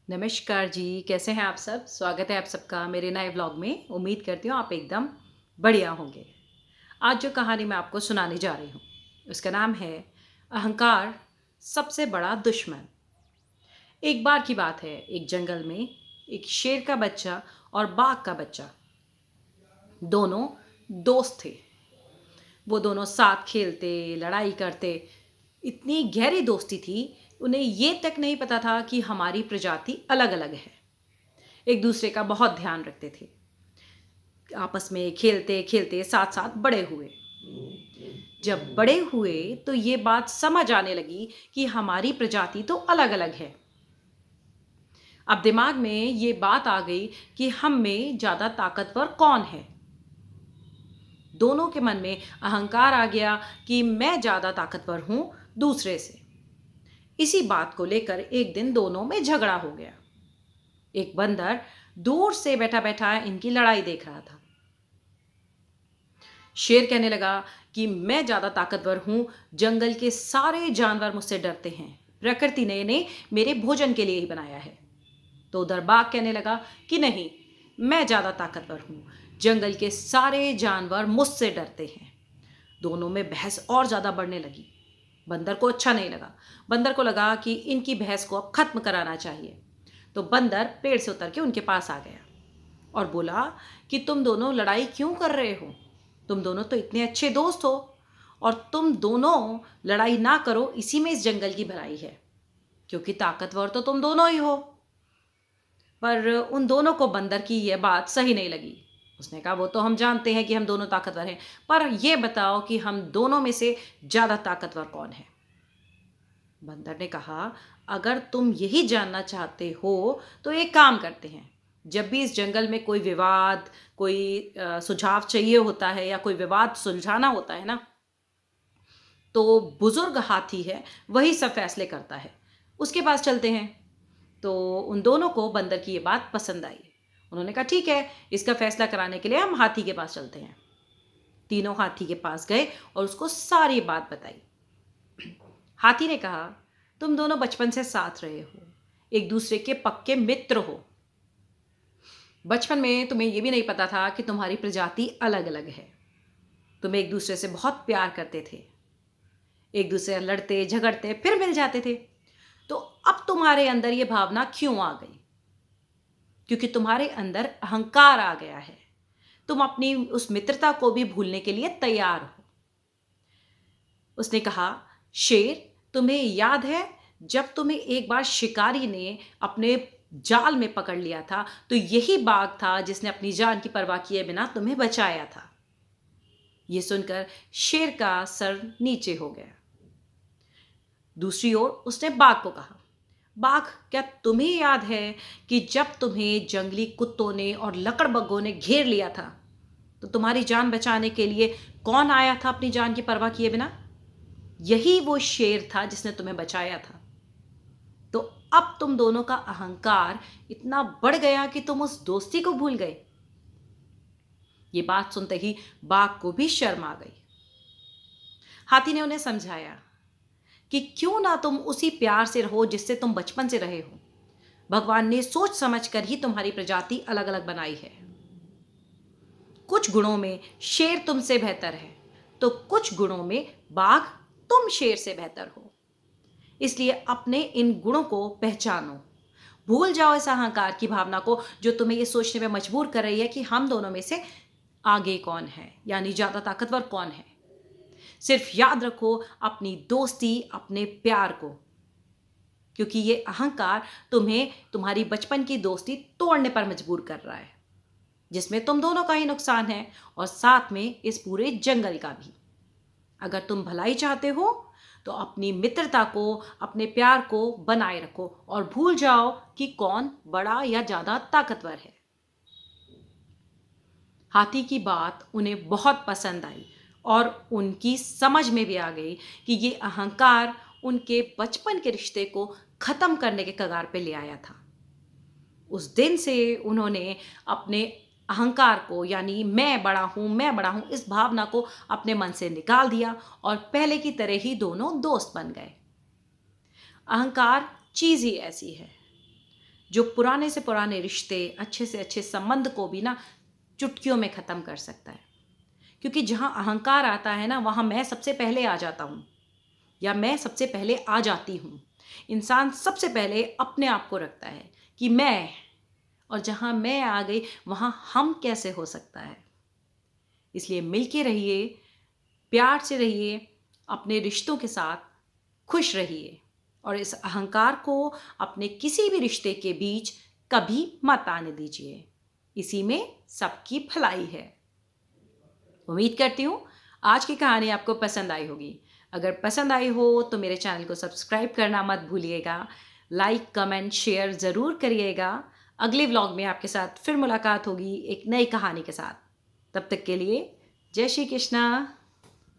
नमस्कार जी, कैसे हैं आप सब? स्वागत है आप सबका मेरे नए व्लॉग में। उम्मीद करती हूँ आप एकदम बढ़िया होंगे। आज जो कहानी मैं आपको सुनाने जा रही हूँ, उसका नाम है अहंकार सबसे बड़ा दुश्मन। एक बार की बात है, एक जंगल में एक शेर का बच्चा और बाघ का बच्चा दोनों दोस्त थे। वो दोनों साथ खेलते, लड़ाई करते। इतनी गहरी दोस्ती थी, उन्हें ये तक नहीं पता था कि हमारी प्रजाति अलग-अलग है। एक दूसरे का बहुत ध्यान रखते थे। आपस में खेलते खेलते साथ साथ बड़े हुए। जब बड़े हुए तो ये बात समझ आने लगी कि हमारी प्रजाति तो अलग अलग है। अब दिमाग में ये बात आ गई कि हम में ज्यादा ताकतवर कौन है। दोनों के मन में अहंकार आ गया कि मैं ज्यादा ताकतवर हूं दूसरे से। इसी बात को लेकर एक दिन दोनों में झगड़ा हो गया। एक बंदर दूर से बैठा बैठा इनकी लड़ाई देख रहा था। शेर कहने लगा कि मैं ज्यादा ताकतवर हूं, जंगल के सारे जानवर मुझसे डरते हैं, प्रकृति ने इन्हें मेरे भोजन के लिए ही बनाया है। तो उधर बाघ कहने लगा कि नहीं, मैं ज्यादा ताकतवर हूं, जंगल के सारे जानवर मुझसे डरते हैं। दोनों में बहस और ज्यादा बढ़ने लगी। बंदर को अच्छा नहीं लगा। बंदर को लगा कि इनकी बहस को अब खत्म कराना चाहिए। तो बंदर पेड़ से उतर के उनके पास आ गया और बोला कि तुम दोनों लड़ाई क्यों कर रहे हो? तुम दोनों तो इतने अच्छे दोस्त हो, और तुम दोनों लड़ाई ना करो, इसी में इस जंगल की भलाई है, क्योंकि ताकतवर तो तुम दोनों ही हो। पर उन दोनों को बंदर की यह बात सही नहीं लगी। उसने कहा वो तो हम जानते हैं कि हम दोनों ताकतवर हैं, पर यह बताओ कि हम दोनों में से ज्यादा ताकतवर कौन है? बंदर ने कहा अगर तुम यही जानना चाहते हो तो एक काम करते हैं। जब भी इस जंगल में कोई विवाद, कोई सुझाव चाहिए होता है या कोई विवाद सुलझाना होता है ना, तो बुजुर्ग हाथी है, वही सब फैसले करता है, उसके पास चलते हैं। तो उन दोनों को बंदर की ये बात पसंद आई। उन्होंने कहा ठीक है, इसका फैसला कराने के लिए हम हाथी के पास चलते हैं। तीनों हाथी के पास गए और उसको सारी बात बताई। हाथी ने कहा तुम दोनों बचपन से साथ रहे हो, एक दूसरे के पक्के मित्र हो। बचपन में तुम्हें यह भी नहीं पता था कि तुम्हारी प्रजाति अलग अलग है। तुम एक दूसरे से बहुत प्यार करते थे, एक दूसरे से लड़ते झगड़ते फिर मिल जाते थे। तो अब तुम्हारे अंदर यह भावना क्यों आ गई? क्योंकि तुम्हारे अंदर अहंकार आ गया है। तुम अपनी उस मित्रता को भी भूलने के लिए तैयार हो। उसने कहा शेर, तुम्हें याद है जब तुम्हें एक बार शिकारी ने अपने जाल में पकड़ लिया था, तो यही बाघ था जिसने अपनी जान की परवाह किए बिना तुम्हें बचाया था। यह सुनकर शेर का सर नीचे हो गया। दूसरी ओर उसने बाघ को कहा बाघ, क्या तुम्हें याद है कि जब तुम्हें जंगली कुत्तों ने और लकड़बग्घों ने घेर लिया था, तो तुम्हारी जान बचाने के लिए कौन आया था अपनी जान की परवाह किए बिना? यही वो शेर था जिसने तुम्हें बचाया था। तो अब तुम दोनों का अहंकार इतना बढ़ गया कि तुम उस दोस्ती को भूल गए। ये बात सुनते ही बाघ को भी शर्म आ गई। हाथी ने उन्हें समझाया कि क्यों ना तुम उसी प्यार से रहो जिससे तुम बचपन से रहे हो। भगवान ने सोच समझ कर ही तुम्हारी प्रजाति अलग अलग बनाई है। कुछ गुणों में शेर तुमसे बेहतर है, तो कुछ गुणों में बाघ तुम शेर से बेहतर हो। इसलिए अपने इन गुणों को पहचानो। भूल जाओ इस अहंकार की भावना को जो तुम्हें ये सोचने में मजबूर कर रही है कि हम दोनों में से आगे कौन है, यानी ज्यादा ताकतवर कौन है। सिर्फ याद रखो अपनी दोस्ती, अपने प्यार को, क्योंकि ये अहंकार तुम्हें तुम्हारी बचपन की दोस्ती तोड़ने पर मजबूर कर रहा है, जिसमें तुम दोनों का ही नुकसान है और साथ में इस पूरे जंगल का भी। अगर तुम भलाई चाहते हो तो अपनी मित्रता को, अपने प्यार को बनाए रखो और भूल जाओ कि कौन बड़ा या ज्यादा ताकतवर है। हाथी की बात उन्हें बहुत पसंद आई और उनकी समझ में भी आ गई कि ये अहंकार उनके बचपन के रिश्ते को खत्म करने के कगार पे ले आया था। उस दिन से उन्होंने अपने अहंकार को, यानी मैं बड़ा हूं, इस भावना को अपने मन से निकाल दिया और पहले की तरह ही दोनों दोस्त बन गए। अहंकार चीज ही ऐसी है जो पुराने से पुराने रिश्ते, अच्छे से अच्छे संबंध को भी ना चुटकियों में ख़त्म कर सकता है। क्योंकि जहाँ अहंकार आता है ना, वहाँ मैं सबसे पहले आ जाता हूँ या मैं सबसे पहले आ जाती हूँ। इंसान सबसे पहले अपने आप को रखता है कि मैं, और जहाँ मैं आ गई वहाँ हम कैसे हो सकता है। इसलिए मिल के रहिए, प्यार से रहिए, अपने रिश्तों के साथ खुश रहिए और इस अहंकार को अपने किसी भी रिश्ते के बीच कभी मत आने दीजिए। इसी में सबकी भलाई है। उम्मीद करती हूँ आज की कहानी आपको पसंद आई होगी। अगर पसंद आई हो तो मेरे चैनल को सब्सक्राइब करना मत भूलिएगा। लाइक, कमेंट, शेयर ज़रूर करिएगा। अगले व्लॉग में आपके साथ फिर मुलाकात होगी एक नई कहानी के साथ। तब तक के लिए जय श्री कृष्णा।